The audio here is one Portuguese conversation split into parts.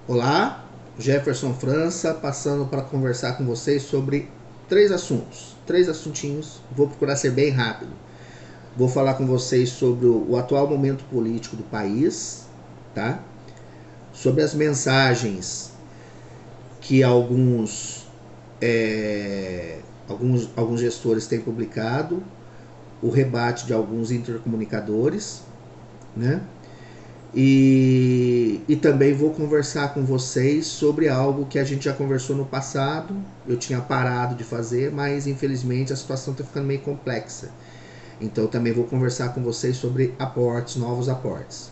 Olá, Jefferson França, passando para conversar com vocês sobre três assuntos, três assuntinhos. Vou procurar ser bem rápido. Vou falar com vocês sobre o atual momento político do país, tá? Sobre as mensagens que alguns gestores têm publicado, o rebate de alguns intercomunicadores, né? E também vou conversar com vocês sobre algo que a gente já conversou no passado. Eu tinha parado de fazer, mas infelizmente a situação está ficando meio complexa. Então também vou conversar com vocês sobre aportes, novos aportes.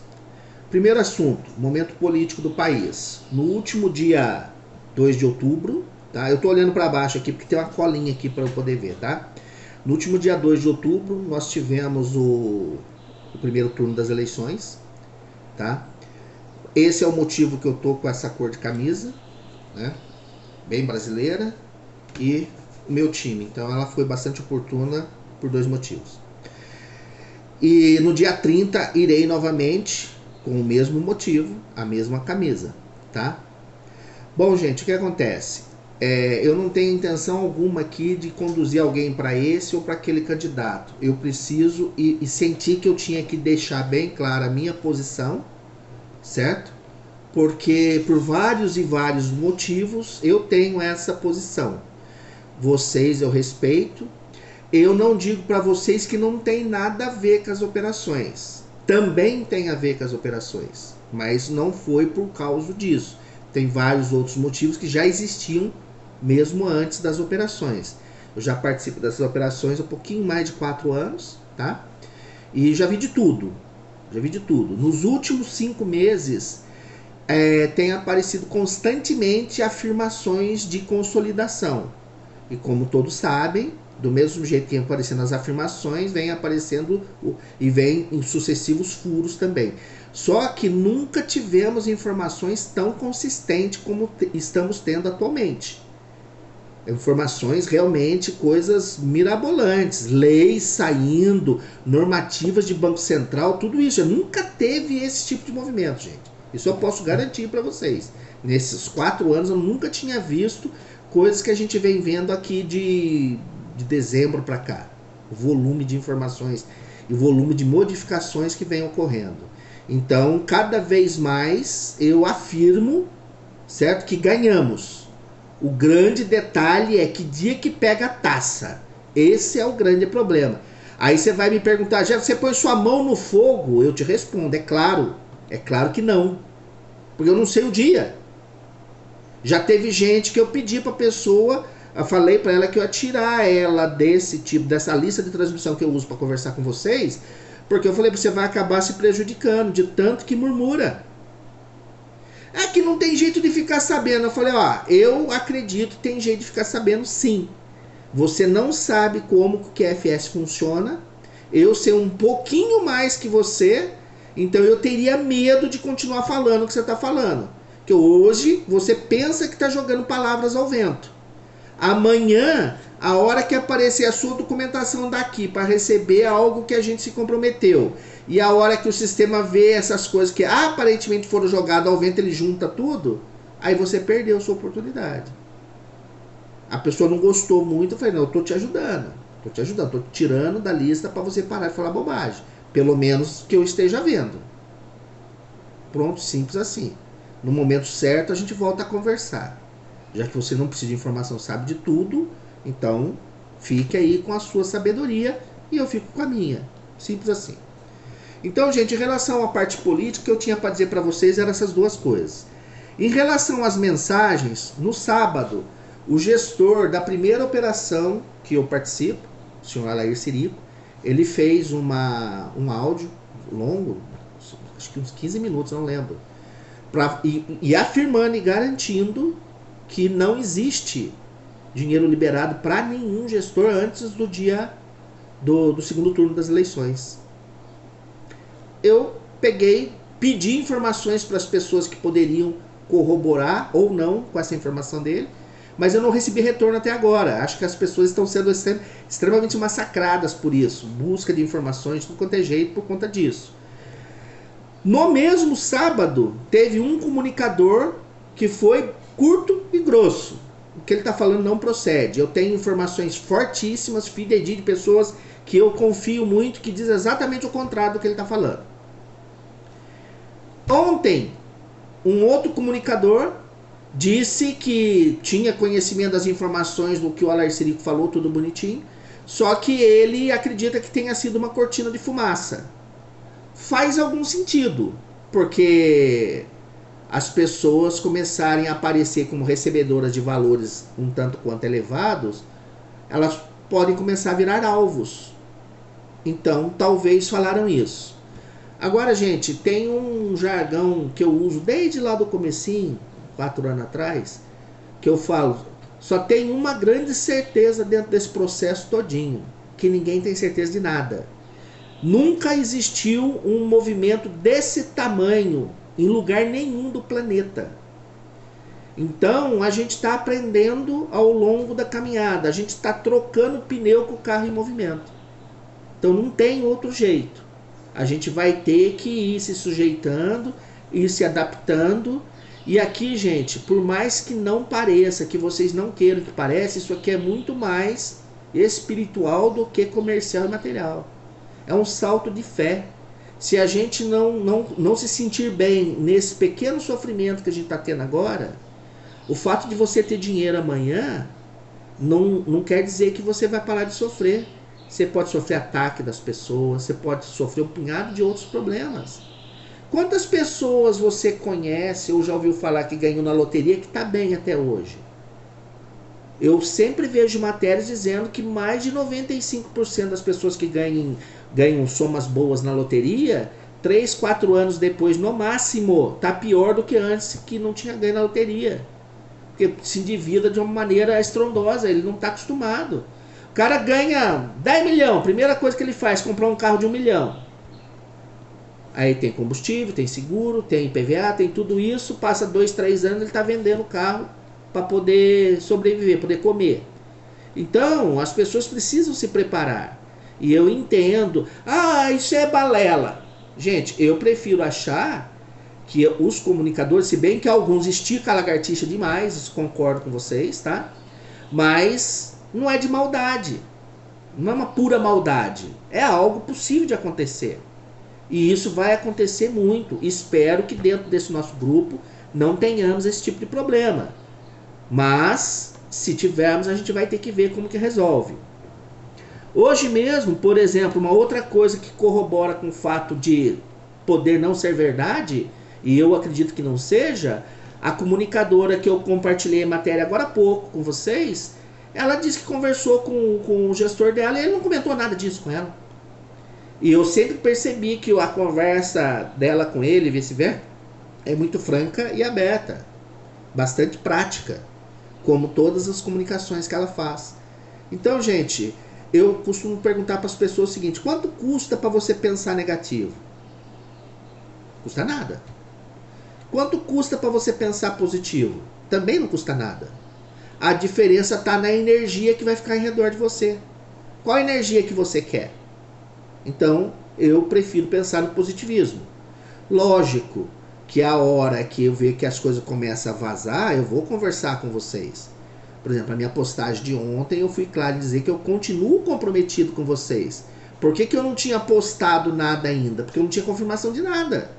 Primeiro assunto, momento político do país. No último dia 2 de outubro, tá? Eu estou olhando para baixo aqui porque tem uma colinha aqui para eu poder ver, tá? No último dia 2 de outubro, nós tivemos o primeiro turno das eleições, tá? Esse é o motivo que eu tô com essa cor de camisa, né? Bem brasileira, e o meu time. Então ela foi bastante oportuna por dois motivos. E no dia 30 irei novamente com o mesmo motivo, a mesma camisa, tá? Bom, gente, o que acontece? Eu não tenho intenção alguma aqui de conduzir alguém para esse ou para aquele candidato. Eu preciso e senti que eu tinha que deixar bem clara a minha posição, certo? Porque por vários e vários motivos eu tenho essa posição. Vocês eu respeito. Eu não digo para vocês que não tem nada a ver com as operações. Também tem a ver com as operações, mas não foi por causa disso. Tem vários outros motivos que já existiam mesmo antes das operações. Eu já participo dessas operações há um pouquinho mais de 4 anos, tá? E já vi de tudo. Já vi de tudo. Nos últimos 5 meses tem aparecido constantemente afirmações de consolidação. E como todos sabem, do mesmo jeito que aparecendo as afirmações, vem aparecendo e vem em sucessivos furos também. Só que nunca tivemos informações tão consistentes como estamos tendo atualmente. Informações realmente, coisas mirabolantes, leis saindo, normativas de Banco Central, tudo isso. Nunca teve esse tipo de movimento, gente. Isso eu posso garantir para vocês. Nesses 4 anos eu nunca tinha visto coisas que a gente vem vendo aqui de dezembro para cá. O volume de informações e o volume de modificações que vem ocorrendo. Então, cada vez mais eu afirmo, certo, que ganhamos. O grande detalhe é que dia que pega a taça. Esse é o grande problema. Aí você vai me perguntar, já você põe sua mão no fogo? Eu te respondo, é claro. É claro que não. Porque eu não sei o dia. Já teve gente que eu pedi para a pessoa, eu falei para ela que eu ia tirar ela desse tipo, dessa lista de transmissão que eu uso para conversar com vocês, porque eu falei que você vai acabar se prejudicando de tanto que murmura. É que não tem jeito de ficar sabendo. Eu falei, ó, eu acredito que tem jeito de ficar sabendo sim. Você não sabe como que o QFS funciona. Eu sei um pouquinho mais que você, então eu teria medo de continuar falando o que você está falando. Que hoje você pensa que está jogando palavras ao vento. Amanhã, a hora que aparecer a sua documentação daqui para receber algo que a gente se comprometeu, e a hora que o sistema vê essas coisas que aparentemente foram jogadas ao vento, ele junta tudo, aí você perdeu a sua oportunidade. A pessoa não gostou muito, eu falei, não, eu estou te ajudando. Estou te ajudando, estou tirando da lista para você parar de falar bobagem. Pelo menos que eu esteja vendo. Pronto, simples assim. No momento certo a gente volta a conversar. Já que você não precisa de informação, sabe de tudo, então fique aí com a sua sabedoria e eu fico com a minha. Simples assim. Então, gente, em relação à parte política, o que eu tinha para dizer para vocês eram essas duas coisas. Em relação às mensagens, no sábado, o gestor da primeira operação que eu participo, o senhor Alair Sirico, ele fez um áudio longo, acho que uns 15 minutos, não lembro, e afirmando e garantindo que não existe dinheiro liberado para nenhum gestor antes do dia do segundo turno das eleições. Eu peguei, pedi informações para as pessoas que poderiam corroborar ou não com essa informação dele, mas eu não recebi retorno até agora. Acho que as pessoas estão sendo extremamente massacradas por isso, busca de informações de tudo quanto é jeito por conta disso. No mesmo sábado, teve um comunicador que foi curto e grosso. O que ele está falando não procede. Eu tenho informações fortíssimas, fidedignas de pessoas que eu confio muito, que diz exatamente o contrário do que ele está falando. Ontem, um outro comunicador disse que tinha conhecimento das informações do que o Alarcerico falou, tudo bonitinho, só que ele acredita que tenha sido uma cortina de fumaça. Faz algum sentido, porque as pessoas começarem a aparecer como recebedoras de valores um tanto quanto elevados, elas podem começar a virar alvos. Então, talvez falaram isso. Agora, gente, tem um jargão que eu uso desde lá do comecinho, 4 anos atrás, que eu falo, só tem uma grande certeza dentro desse processo todinho, que ninguém tem certeza de nada. Nunca existiu um movimento desse tamanho em lugar nenhum do planeta. Então, a gente está aprendendo ao longo da caminhada, a gente está trocando pneu com o carro em movimento. Então, não tem outro jeito. A gente vai ter que ir se sujeitando, ir se adaptando. E aqui, gente, por mais que não pareça, que vocês não queiram que pareça, isso aqui é muito mais espiritual do que comercial e material. É um salto de fé. Se a gente não se sentir bem nesse pequeno sofrimento que a gente está tendo agora, o fato de você ter dinheiro amanhã não quer dizer que você vai parar de sofrer. Você pode sofrer ataque das pessoas, você pode sofrer um punhado de outros problemas. Quantas pessoas você conhece ou já ouviu falar que ganhou na loteria que está bem até hoje? Eu sempre vejo matérias dizendo que mais de 95% das pessoas que ganham somas boas na loteria, 3, 4 anos depois, no máximo, tá pior do que antes que não tinha ganho na loteria. Porque se endivida de uma maneira estrondosa, ele não está acostumado. O cara ganha 10 milhões, a primeira coisa que ele faz é comprar um carro de 1 milhão. Aí tem combustível, tem seguro, tem IPVA, tem tudo isso, passa 2, 3 anos, ele está vendendo o carro para poder sobreviver, poder comer. Então, as pessoas precisam se preparar. E eu entendo, isso é balela. Gente, eu prefiro achar que os comunicadores, se bem que alguns esticam a lagartixa demais, isso concordo com vocês, tá? Mas não é de maldade, não é uma pura maldade, é algo possível de acontecer. E isso vai acontecer muito. Espero que dentro desse nosso grupo não tenhamos esse tipo de problema. Mas, se tivermos, a gente vai ter que ver como que resolve. Hoje mesmo, por exemplo, uma outra coisa que corrobora com o fato de poder não ser verdade, e eu acredito que não seja, a comunicadora que eu compartilhei a matéria agora há pouco com vocês, ela disse que conversou com o gestor dela e ele não comentou nada disso com ela. E eu sempre percebi que a conversa dela com ele, vice-versa, é muito franca e aberta, bastante prática, como todas as comunicações que ela faz. Então, gente, eu costumo perguntar para as pessoas o seguinte: quanto custa para você pensar negativo? Custa nada. Quanto custa para você pensar positivo? Também não custa nada. A diferença está na energia que vai ficar em redor de você. Qual a energia que você quer? Então, eu prefiro pensar no positivismo. Lógico que a hora que eu ver que as coisas começam a vazar, eu vou conversar com vocês. Por exemplo, a minha postagem de ontem, eu fui claro em dizer que eu continuo comprometido com vocês. Por que eu não tinha postado nada ainda? Porque eu não tinha confirmação de nada.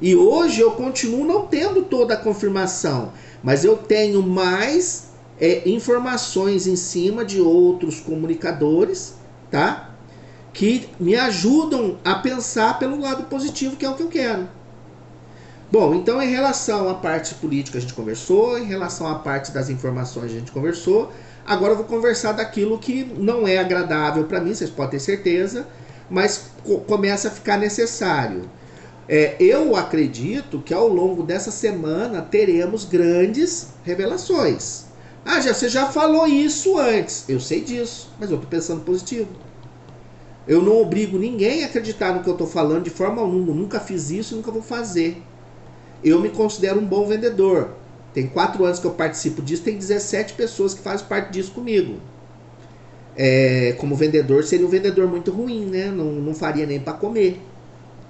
E hoje eu continuo não tendo toda a confirmação, mas eu tenho mais informações em cima de outros comunicadores, tá? Que me ajudam a pensar pelo lado positivo, que é o que eu quero. Bom, então em relação à parte política a gente conversou, em relação à parte das informações a gente conversou, agora eu vou conversar daquilo que não é agradável para mim, vocês podem ter certeza, mas começa a ficar necessário. Eu acredito que ao longo dessa semana teremos grandes revelações. Você já falou isso antes, eu sei disso, mas eu estou pensando positivo. Eu não obrigo ninguém a acreditar no que eu estou falando de forma alguma. Nunca fiz isso e nunca vou fazer. Eu me considero um bom vendedor. Tem 4 anos que eu participo disso, tem 17 pessoas que fazem parte disso comigo. Como vendedor, seria um vendedor muito ruim, né? Não faria nem para comer,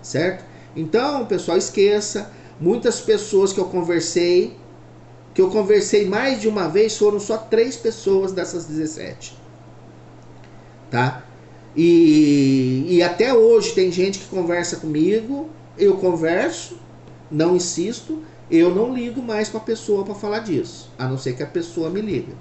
certo? Então, pessoal, esqueça. Muitas pessoas que eu conversei que eu conversei mais de uma vez, foram só 3 pessoas dessas 17. Tá? E até hoje tem gente que conversa comigo, eu converso, não insisto, eu não ligo mais para a pessoa para falar disso, a não ser que a pessoa me liga.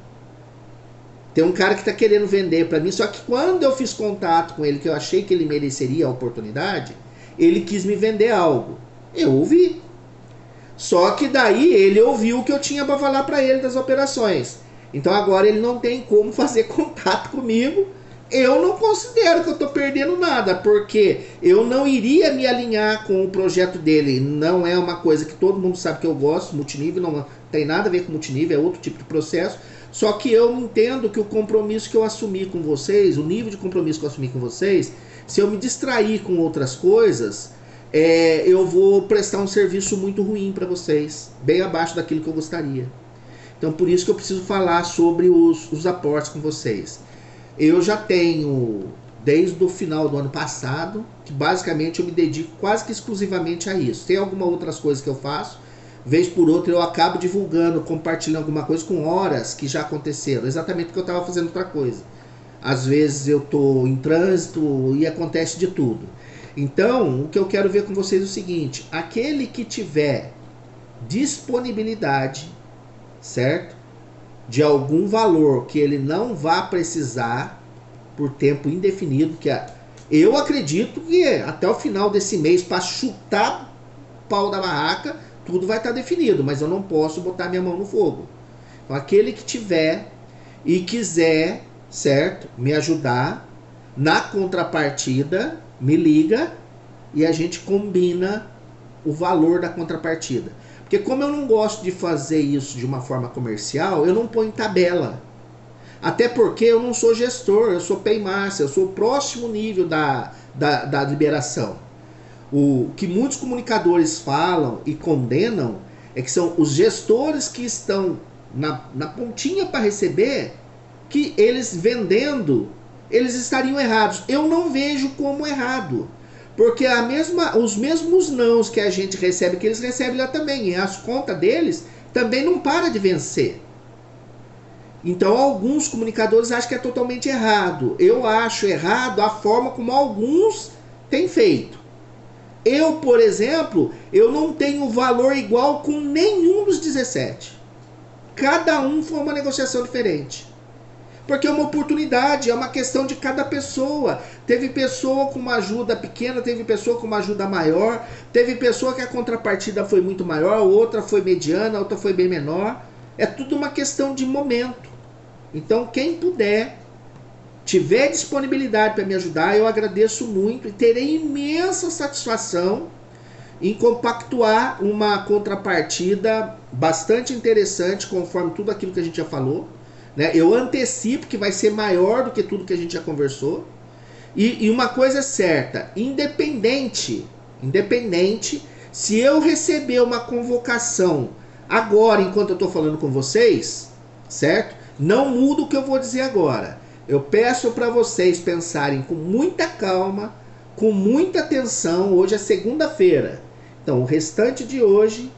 Tem um cara que está querendo vender para mim, só que quando eu fiz contato com ele, que eu achei que ele mereceria a oportunidade, ele quis me vender algo. Eu ouvi. Só que daí ele ouviu o que eu tinha para falar para ele das operações. Então agora ele não tem como fazer contato comigo. Eu não considero que eu estou perdendo nada, porque eu não iria me alinhar com o projeto dele. Não é uma coisa que todo mundo sabe que eu gosto, multinível não tem nada a ver com multinível, é outro tipo de processo. Só que eu entendo que o compromisso que eu assumi com vocês, o nível de compromisso que eu assumi com vocês, se eu me distrair com outras coisas, eu vou prestar um serviço muito ruim para vocês, bem abaixo daquilo que eu gostaria. Então por isso que eu preciso falar sobre os aportes com vocês. Eu já tenho, desde o final do ano passado, que basicamente eu me dedico quase que exclusivamente a isso. Tem algumas outras coisas que eu faço, vez por outra eu acabo divulgando, compartilhando alguma coisa com horas que já aconteceram, exatamente porque eu estava fazendo outra coisa. Às vezes eu estou em trânsito e acontece de tudo. Então, o que eu quero ver com vocês é o seguinte: aquele que tiver disponibilidade, certo? De algum valor que ele não vá precisar por tempo indefinido, que eu acredito que até o final desse mês, para chutar o pau da barraca, tudo vai estar definido, mas eu não posso botar minha mão no fogo. Então, aquele que tiver e quiser, certo, me ajudar, na contrapartida, me liga e a gente combina o valor da contrapartida. Porque como eu não gosto de fazer isso de uma forma comercial, eu não ponho tabela. Até porque eu não sou gestor, eu sou paymaster, eu sou o próximo nível da liberação. O que muitos comunicadores falam e condenam é que são os gestores que estão na pontinha para receber, que eles vendendo, eles estariam errados. Eu não vejo como errado. Porque os mesmos nãos que a gente recebe, que eles recebem lá também. E as contas deles também não param de vencer. Então alguns comunicadores acham que é totalmente errado. Eu acho errado a forma como alguns têm feito. Eu, por exemplo, eu não tenho valor igual com nenhum dos 17. Cada um foi uma negociação diferente. Porque é uma oportunidade, é uma questão de cada pessoa. Teve pessoa com uma ajuda pequena, teve pessoa com uma ajuda maior, teve pessoa que a contrapartida foi muito maior, outra foi mediana, outra foi bem menor. É tudo uma questão de momento. Então quem puder, tiver disponibilidade para me ajudar, eu agradeço muito e terei imensa satisfação em compactuar uma contrapartida bastante interessante, conforme tudo aquilo que a gente já falou. Eu antecipo que vai ser maior do que tudo que a gente já conversou. E uma coisa é certa, independente, se eu receber uma convocação agora, enquanto eu estou falando com vocês, certo? Não muda o que eu vou dizer agora. Eu peço para vocês pensarem com muita calma, com muita atenção. Hoje é segunda-feira. Então, o restante de hoje,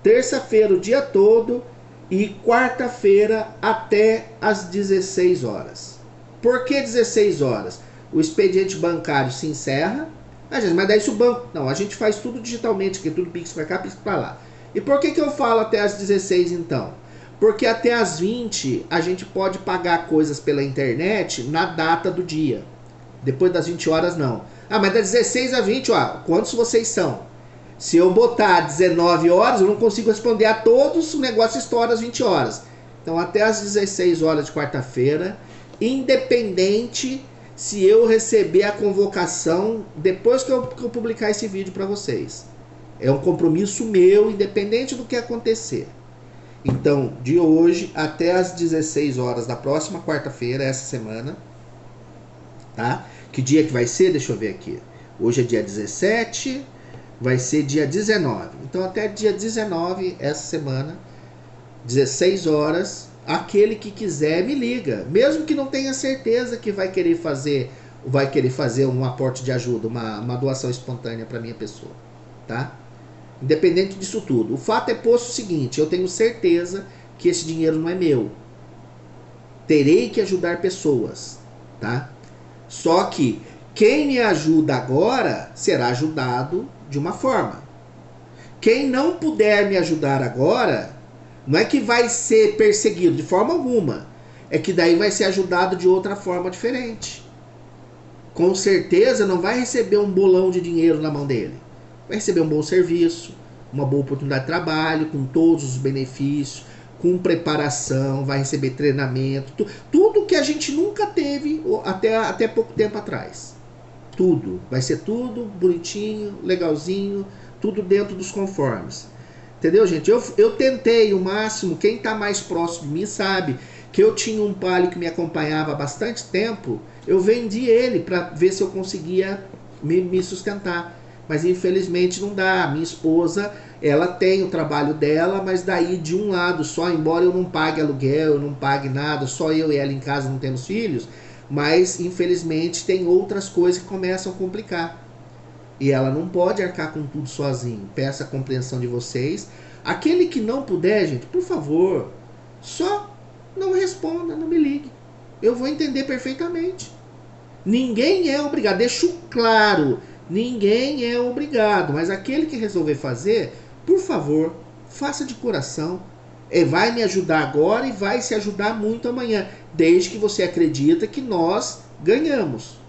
terça-feira o dia todo, e quarta-feira até às 16 horas. Por que 16 horas? O expediente bancário se encerra. Mas daí se o banco... Não, a gente faz tudo digitalmente, que tudo Pix para cá, Pix para lá. E por que eu falo até às 16 então? Porque até às 20 a gente pode pagar coisas pela internet na data do dia. Depois das 20 horas não. Mas das 16 a 20, quantos vocês são? Se eu botar 19 horas, eu não consigo responder a todos, o negócio estoura às 20 horas. Então, até às 16 horas de quarta-feira, independente se eu receber a convocação depois que eu publicar esse vídeo para vocês. É um compromisso meu, independente do que acontecer. Então, de hoje até às 16 horas da próxima quarta-feira, essa semana, tá? Que dia que vai ser? Deixa eu ver aqui. Hoje é dia 17... vai ser dia 19. Então até dia 19, essa semana, 16 horas, aquele que quiser me liga. Mesmo que não tenha certeza que vai querer fazer um aporte de ajuda, uma doação espontânea para minha pessoa. Tá? Independente disso tudo. O fato é posto o seguinte, eu tenho certeza que esse dinheiro não é meu. Terei que ajudar pessoas, tá? Só que quem me ajuda agora será ajudado de uma forma. Quem não puder me ajudar agora, não é que vai ser perseguido de forma alguma. É que daí vai ser ajudado de outra forma diferente. Com certeza não vai receber um bolão de dinheiro na mão dele. Vai receber um bom serviço, uma boa oportunidade de trabalho, com todos os benefícios, com preparação, vai receber treinamento, tudo que a gente nunca teve até pouco tempo atrás. Tudo. Vai ser tudo bonitinho, legalzinho, tudo dentro dos conformes. Entendeu, gente? Eu tentei o máximo, quem está mais próximo de mim sabe que eu tinha um Palio que me acompanhava há bastante tempo, eu vendi ele para ver se eu conseguia me sustentar. Mas infelizmente não dá. Minha esposa, ela tem o trabalho dela, mas daí de um lado só, embora eu não pague aluguel, eu não pague nada, só eu e ela em casa, não temos filhos, mas infelizmente tem outras coisas que começam a complicar. E ela não pode arcar com tudo sozinho. Peço a compreensão de vocês. Aquele que não puder, gente, por favor, só não responda, não me ligue. Eu vou entender perfeitamente. Ninguém é obrigado, deixo claro, ninguém é obrigado, mas aquele que resolver fazer, por favor, faça de coração. Vai me ajudar agora e vai se ajudar muito amanhã, desde que você acredita que nós ganhamos.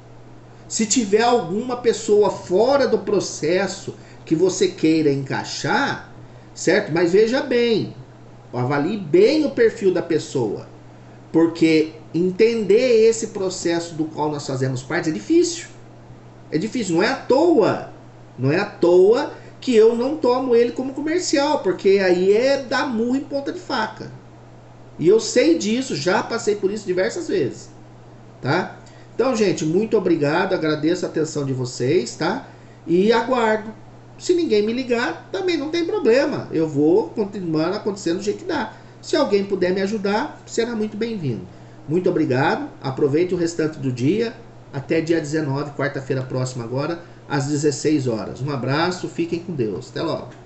Se tiver alguma pessoa fora do processo que você queira encaixar, certo? Mas veja bem, avalie bem o perfil da pessoa, porque entender esse processo do qual nós fazemos parte é difícil. É difícil, não é à toa. Não é à toa que eu não tomo ele como comercial, porque aí é dar murro em ponta de faca. E eu sei disso, já passei por isso diversas vezes, tá? Então, gente, muito obrigado, agradeço a atenção de vocês, tá? E aguardo. Se ninguém me ligar, também não tem problema. Eu vou continuar acontecendo do jeito que dá. Se alguém puder me ajudar, será muito bem-vindo. Muito obrigado, aproveite o restante do dia. Até dia 19, quarta-feira próxima agora, às 16 horas. Um abraço, fiquem com Deus. Até logo.